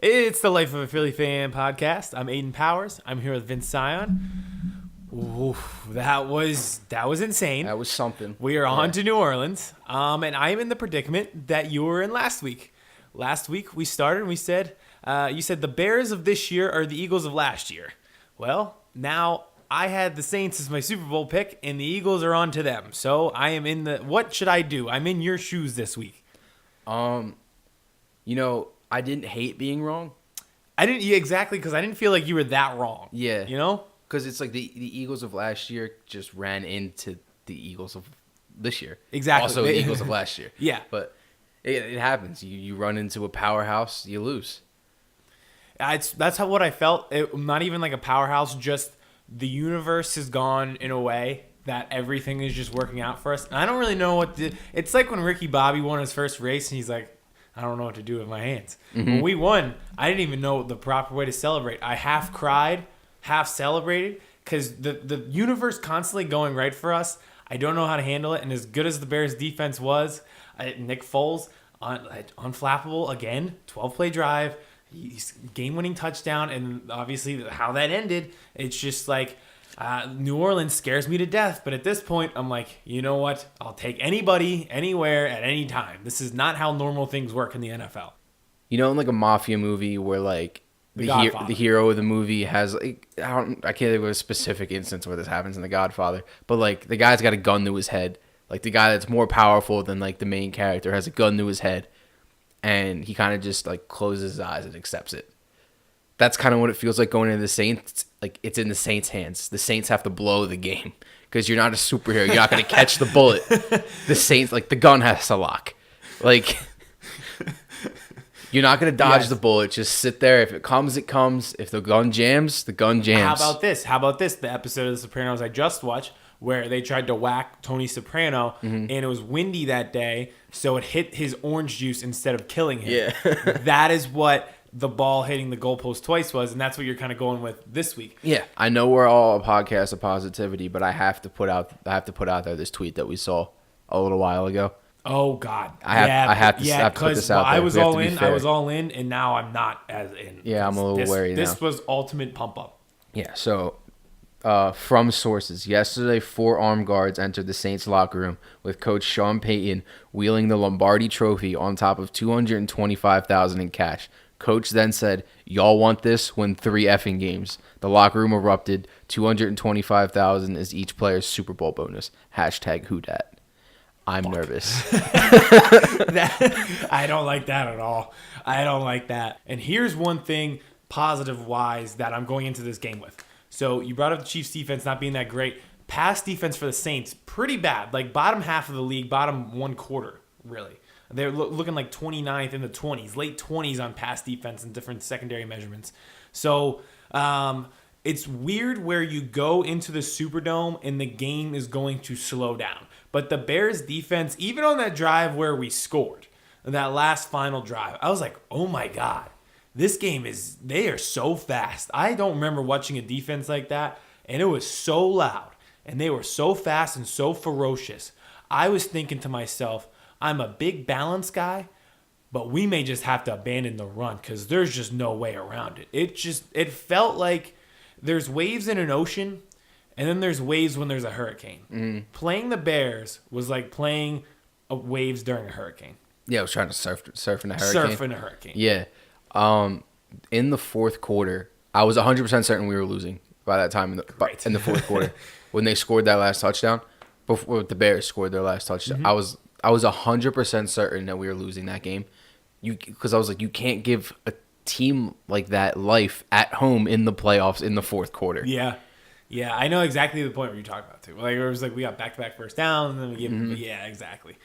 It's the Life of a Philly Fan podcast. I'm Aiden Powers. I'm here with Vince Sion. Oof, that was insane. That was something. We are on to New Orleans, and I am in the predicament that you were in last week. Last week we started and we said, you said the Bears of this year are the Eagles of last year. Well, now I had the Saints as my Super Bowl pick, and the Eagles are on to them. So I am in the. What should I do? I'm in your shoes this week. I didn't hate being wrong. Exactly, because I didn't feel like you were that wrong. Yeah. You know? Because it's like the Eagles of last year just ran into the Eagles of this year. Exactly. Also the Eagles of last year. Yeah. But it happens. You run into a powerhouse, you lose. That's what I felt. Not even like a powerhouse, just the universe has gone in a way that everything is just working out for us. And I don't really know it's like when Ricky Bobby won his first race and he's like, I don't know what to do with my hands. Mm-hmm. When we won, I didn't even know the proper way to celebrate. I half cried, half celebrated, because the universe constantly going right for us. I don't know how to handle it. And as good as the Bears defense was, Nick Foles, unflappable again, 12-play drive, game-winning touchdown, and obviously how that ended, it's just like New Orleans scares me to death. But at this point, I'm like, you know what? I'll take anybody, anywhere, at any time. This is not how normal things work in the NFL. You know, in like a mafia movie where like the hero of the movie has like I can't think of a specific instance where this happens in The Godfather, but like the guy's got a gun to his head. Like the guy that's more powerful than like the main character has a gun to his head, and he kind of just like closes his eyes and accepts it. That's kind of what it feels like going into the Saints. Like it's in the Saints' hands. The Saints have to blow the game because you're not a superhero. You're not going to catch the bullet. The Saints, like the gun has to lock. Like you're not going to dodge the bullet. Just sit there. If it comes, it comes. If the gun jams, the gun jams. How about this? The episode of The Sopranos I just watched where they tried to whack Tony Soprano, and it was windy that day, so it hit his orange juice instead of killing him. Yeah. That is what the ball hitting the goalpost twice was, and that's what you're kind of going with this week. Yeah, I know we're all a podcast of positivity, but I have to put out there this tweet that we saw a little while ago. Oh God! I have to put this out there. I was all in, and now I'm not as in. Yeah, I'm a little wary now. This was ultimate pump up. Yeah. So, from sources, yesterday 4 armed guards entered the Saints locker room with Coach Sean Payton wheeling the Lombardi Trophy on top of $225,000 in cash. Coach then said, "Y'all want this? Win 3 effing games." The locker room erupted. $225,000 is each player's Super Bowl bonus. #WhoDat. I'm nervous. I don't like that at all. I don't like that. And here's one thing positive-wise that I'm going into this game with. So you brought up the Chiefs' defense not being that great. Pass defense for the Saints, pretty bad. Like bottom half of the league, bottom one quarter, really. They're looking like 29th in the 20s, late 20s on pass defense and different secondary measurements. So it's weird where you go into the Superdome and the game is going to slow down. But the Bears defense, even on that drive where we scored, that last final drive, I was like, oh my God, this game they are so fast. I don't remember watching a defense like that, and it was so loud, and they were so fast and so ferocious. I was thinking to myself, I'm a big balance guy, but we may just have to abandon the run because there's just no way around it. It felt like there's waves in an ocean, and then there's waves when there's a hurricane. Playing the Bears was like playing waves during a hurricane. Yeah, I was trying to surf in a hurricane. Surf in a hurricane. Yeah. In the fourth quarter, I was 100% certain we were losing by that time in the fourth quarter when they scored that last touchdown. Before the Bears scored their last touchdown, I was 100% certain that we were losing that game. Because I was like, you can't give a team like that life at home in the playoffs in the fourth quarter. Yeah. Yeah, I know exactly the point where you're talking about too. Like it was like we got back-to-back first down, and then we gave yeah, exactly.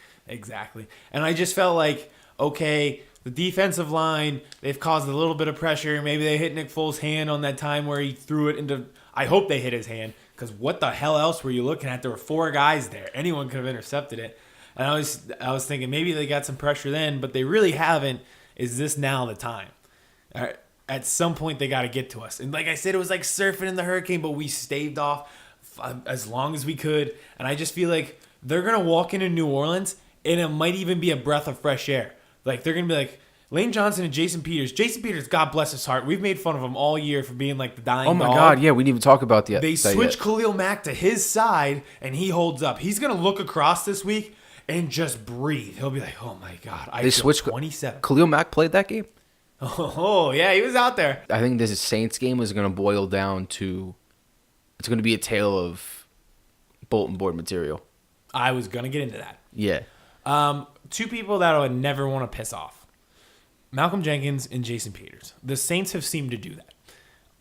And I just felt like, okay, the defensive line, they've caused a little bit of pressure. Maybe they hit Nick Foles' hand on that time where he threw it into. I hope they hit his hand because what the hell else were you looking at? There were 4 guys there. Anyone could have intercepted it. And I was thinking maybe they got some pressure then, but they really haven't. Is this now the time? All right. At some point, they got to get to us. And like I said, it was like surfing in the hurricane, but we staved off as long as we could. And I just feel like they're going to walk into New Orleans, and it might even be a breath of fresh air. Like, they're going to be like, Lane Johnson and Jason Peters. Jason Peters, God bless his heart. We've made fun of him all year for being like the dying Oh my dog. God, yeah, we didn't even talk about that. They switch Khalil Mack to his side, and he holds up. He's gonna look across this week and just breathe. He'll be like, "Oh my God, They switched 27." Khalil Mack played that game. Oh yeah, he was out there. I think this Saints game is going to boil down to, it's going to be a tale of bulletin board material. I was gonna get into that. Yeah. Two people that I would never want to piss off: Malcolm Jenkins and Jason Peters. The Saints have seemed to do that.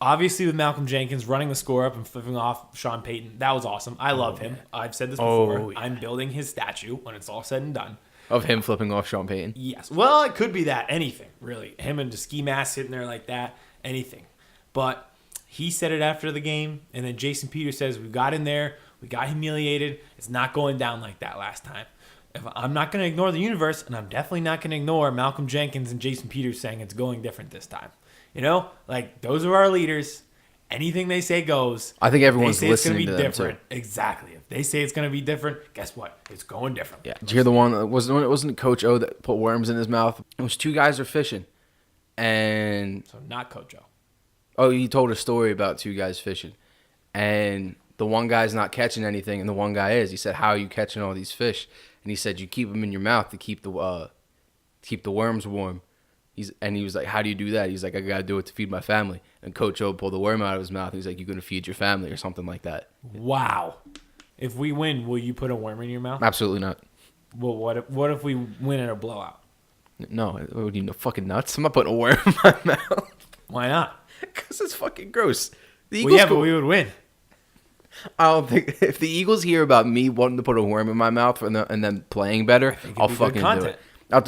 Obviously, with Malcolm Jenkins running the score up and flipping off Sean Payton, that was awesome. I love him. I've said this before. Yeah. I'm building his statue when it's all said and done. Of him flipping off Sean Payton. Yes. Well, it could be that. Anything, really. Him and the ski mask sitting there like that. Anything. But he said it after the game, and then Jason Peters says, we got in there, we got humiliated. It's not going down like that last time. I'm not going to ignore the universe, and I'm definitely not going to ignore Malcolm Jenkins and Jason Peters saying it's going different this time. You know, like, those are our leaders. Anything they say goes. I think everyone's listening. It's going to be different. Exactly. If they say it's going to be different, guess what? It's going different. Yeah. Did you hear the one that wasn't Coach O that put worms in his mouth? It was two guys are fishing, and So not Coach O. oh, he told a story about two guys fishing, and the one guy's not catching anything, and the one guy is. He said, "How are you catching all these fish?" And he said, "You keep them in your mouth to keep the worms warm." He was like, "How do you do that?" He's like, "I gotta do it to feed my family." And Coach O pulled the worm out of his mouth. He's like, "You're gonna feed your family," or something like that. Wow. If we win, will you put a worm in your mouth? Absolutely not. Well, what if we win in a blowout? No, what are you fucking nuts? I'm not putting a worm in my mouth. Why not? Because it's fucking gross. The Well, yeah, but we would win. I don't think if the Eagles hear about me wanting to put a worm in my mouth and then playing better, I'll fucking do it.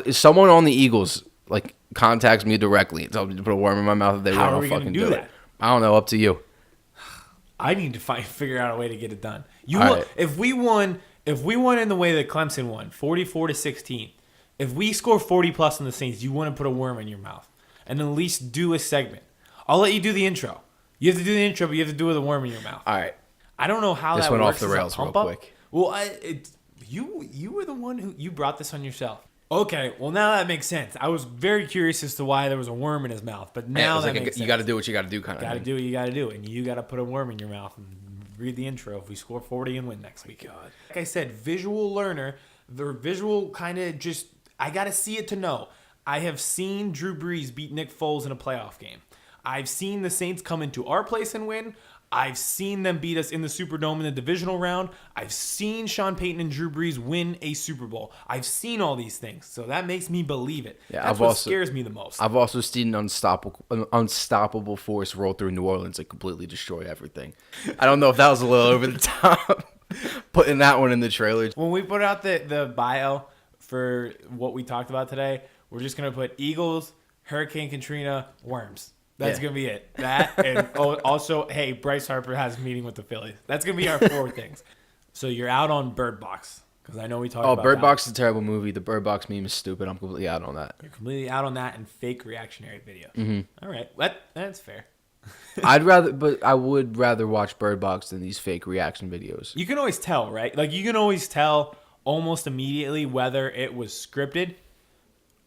If someone on the Eagles like contacts me directly and tells me to put a worm in my mouth, if they want, I'll fucking do it. I don't know. Up to you. I need to figure out a way to get it done. Right. If we won in the way that Clemson won, 44-16. If we score 40 plus on the Saints, you want to put a worm in your mouth and at least do a segment. I'll let you do the intro. You have to do the intro, but you have to do it with a worm in your mouth. All right. I don't know how this that went works. off the rails real quick. Well, you were the one who brought this on yourself. Okay, well now that makes sense. I was very curious as to why there was a worm in his mouth, but now that makes sense. You got to do what you got to do, kind of. Got to do what you got to do, and you got to put a worm in your mouth and read the intro if we score 40 and win next week. God. Like I said, visual learner. The visual kind of just I got to see it to know. I have seen Drew Brees beat Nick Foles in a playoff game. I've seen the Saints come into our place and win. I've seen them beat us in the Superdome in the divisional round. I've seen Sean Payton and Drew Brees win a Super Bowl. I've seen all these things, so that makes me believe it. Yeah, That's what scares me the most. I've also seen an unstoppable force roll through New Orleans and completely destroy everything. I don't know if that was a little over the top, putting that one in the trailer. When we put out the bio for what we talked about today, we're just going to put Eagles, Hurricane Katrina, worms. That's going to be it. That, and also, hey, Bryce Harper has a meeting with the Phillies. That's going to be our 4 things. So you're out on Bird Box, because I know we talked about Bird Box is a terrible movie. The Bird Box meme is stupid. I'm completely out on that. You're completely out on that and fake reactionary videos. Mm-hmm. All right. That's fair. I would rather watch Bird Box than these fake reaction videos. You can always tell, right? Like, you can always tell almost immediately whether it was scripted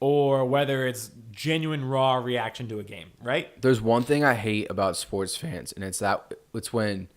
or whether it's genuine raw reaction to a game, right? There's one thing I hate about sports fans, and it's when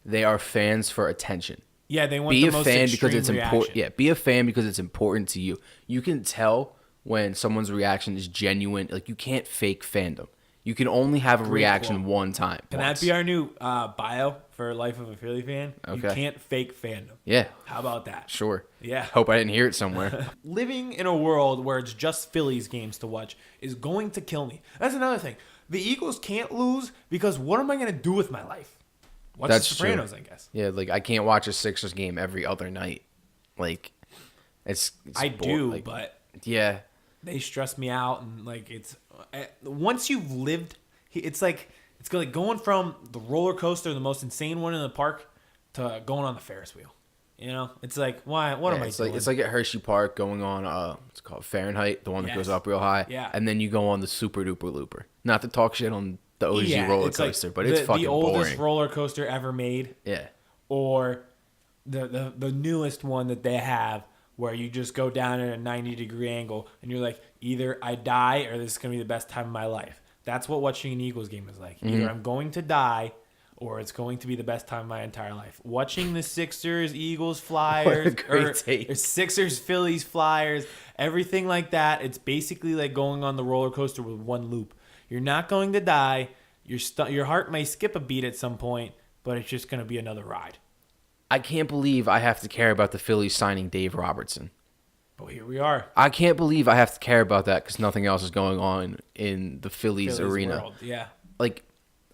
they are fans for attention. Yeah, they want the most extreme important. Yeah, be a fan because it's important to you. You can tell when someone's reaction is genuine. Like, you can't fake fandom. You can only have a reaction one time. Can that be our new bio for Life of a Philly Fan? Okay. You can't fake fandom. Yeah. How about that? Sure. Yeah. Hope I didn't hear it somewhere. Living in a world where it's just Phillies games to watch is going to kill me. That's another thing. The Eagles can't lose because what am I going to do with my life? Watch The Sopranos, I guess. Yeah, like I can't watch a Sixers game every other night. Like, it's I do, like, but yeah, they stress me out, and like it's once you've lived, it's like going from the roller coaster, the most insane one in the park, to going on the Ferris wheel. You know, it's like why? What am I doing? It's like at Hershey Park going on it's called Fahrenheit, the one that goes up real high. Yeah, and then you go on the Super Duper Looper. Not to talk shit on the OG roller coaster, but it's fucking boring. The oldest roller coaster ever made. Yeah. Or the newest one that they have where you just go down at a 90-degree angle and you're like, either I die or this is going to be the best time of my life. That's what watching an Eagles game is like. Either I'm going to die or it's going to be the best time of my entire life. Watching the Sixers, Eagles, Flyers, or Sixers, Phillies, Flyers, everything like that, it's basically like going on the roller coaster with one loop. You're not going to die. Your heart may skip a beat at some point, but it's just going to be another ride. I can't believe I have to care about the Phillies signing Dave Robertson. But here we are. I can't believe I have to care about that because nothing else is going on in the Phillies arena. World. Yeah. Like,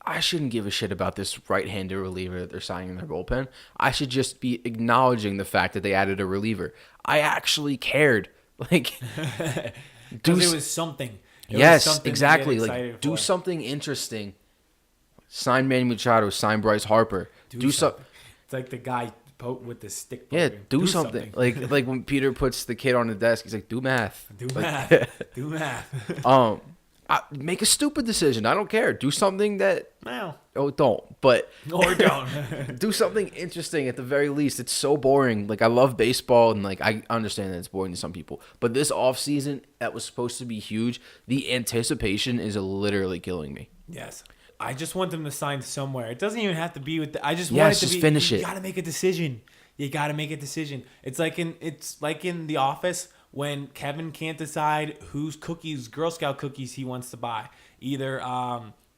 I shouldn't give a shit about this right-handed reliever that they're signing in their bullpen. I should just be acknowledging the fact that they added a reliever. I actually cared. Like, because it was something. Yes, exactly. Like, do something interesting. Sign Manny Machado. Sign Bryce Harper. Do something. It's like the guy with the stick. Yeah, do something. Like when Peter puts the kid on the desk, he's like, "Do math. Do math. Do math." Make a stupid decision. I don't care. Do something that. No. Oh, don't. But or don't. Do something interesting at the very least. It's so boring. Like, I love baseball, and like I understand that it's boring to some people. But this offseason that was supposed to be huge, the anticipation is literally killing me. Yes. I just want them to sign somewhere. It doesn't even have to be with I just want it to be. Finish it. You got to make a decision. You got to make a decision. It's like in The Office when Kevin can't decide whose cookies, Girl Scout cookies, he wants to buy. Either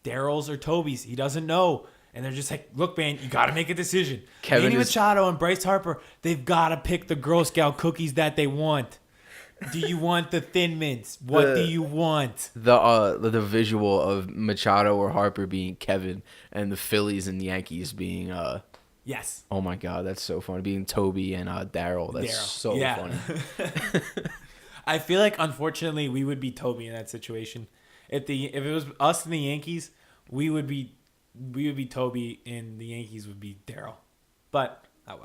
Daryl's or Toby's. He doesn't know. And they're just like, look, man, you got to make a decision. Manny Machado and Bryce Harper, they've got to pick the Girl Scout cookies that they want. Do you want the Thin Mints? What do you want? The visual of Machado or Harper being Kevin and the Phillies and Yankees being yes. Oh my God, that's so funny. Being Toby and Daryl. That's so funny. I feel like unfortunately we would be Toby in that situation. If it was us and the Yankees, we would be Toby and the Yankees would be Daryl. But oh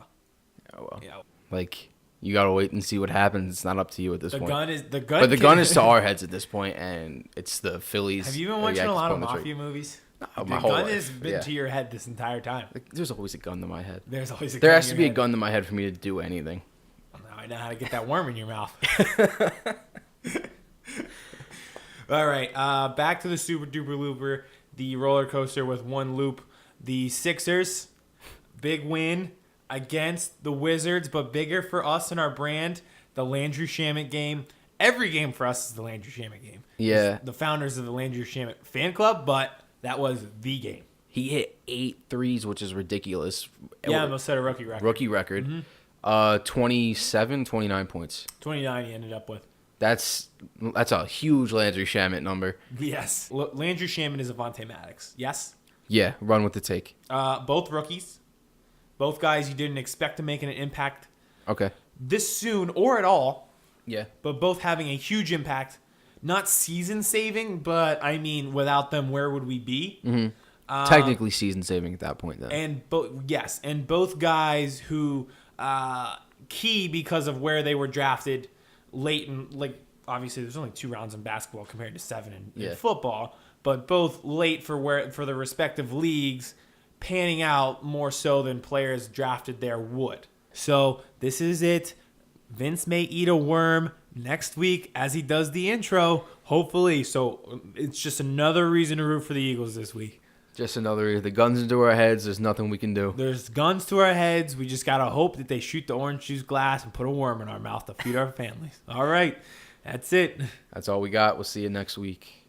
well. Yeah. Like, you gotta wait and see what happens. It's not up to you at this point. The gun is to our heads at this point, and it's the Phillies. Have you been watching a lot of mafia movies? No, the gun has been to your head this entire time. Like, there's always a gun to my head. There has to be a gun to my head for me to do anything. Well, now I know how to get that worm in your mouth. All right, back to the Super Duper Looper, the roller coaster with one loop. The Sixers, big win against the Wizards, but bigger for us and our brand, the Landry Shamet game. Every game for us is the Landry Shamet game. Yeah. The founders of the Landry Shamet fan club, but that was the game. He hit 8 threes, which is ridiculous. Yeah, almost set a rookie record. Mm-hmm. 29 points. 29 he ended up with. That's a huge Landry Shamet number. Yes. Landry Shamet is Avante Maddox. Yes? Yeah, run with the take. Both rookies. Both guys you didn't expect to make an impact this soon or at all. Yeah. But both having a huge impact. Not season saving, but I mean, without them, where would we be? Mm-hmm. Technically season saving at that point, then. And both guys who key because of where they were drafted late in, like, obviously there's only 2 rounds in basketball compared to 7 in football, but both late for the respective leagues, panning out more so than players drafted there would. So this is it. Vince may eat a worm next week as he does the intro, hopefully. So it's just another reason to root for the Eagles this week. Just another, the guns into our heads, there's nothing we can do. There's guns to our heads. We just got to hope that they shoot the orange juice glass and put a worm in our mouth to feed our families. All right. That's it. That's all we got. We'll see you next week.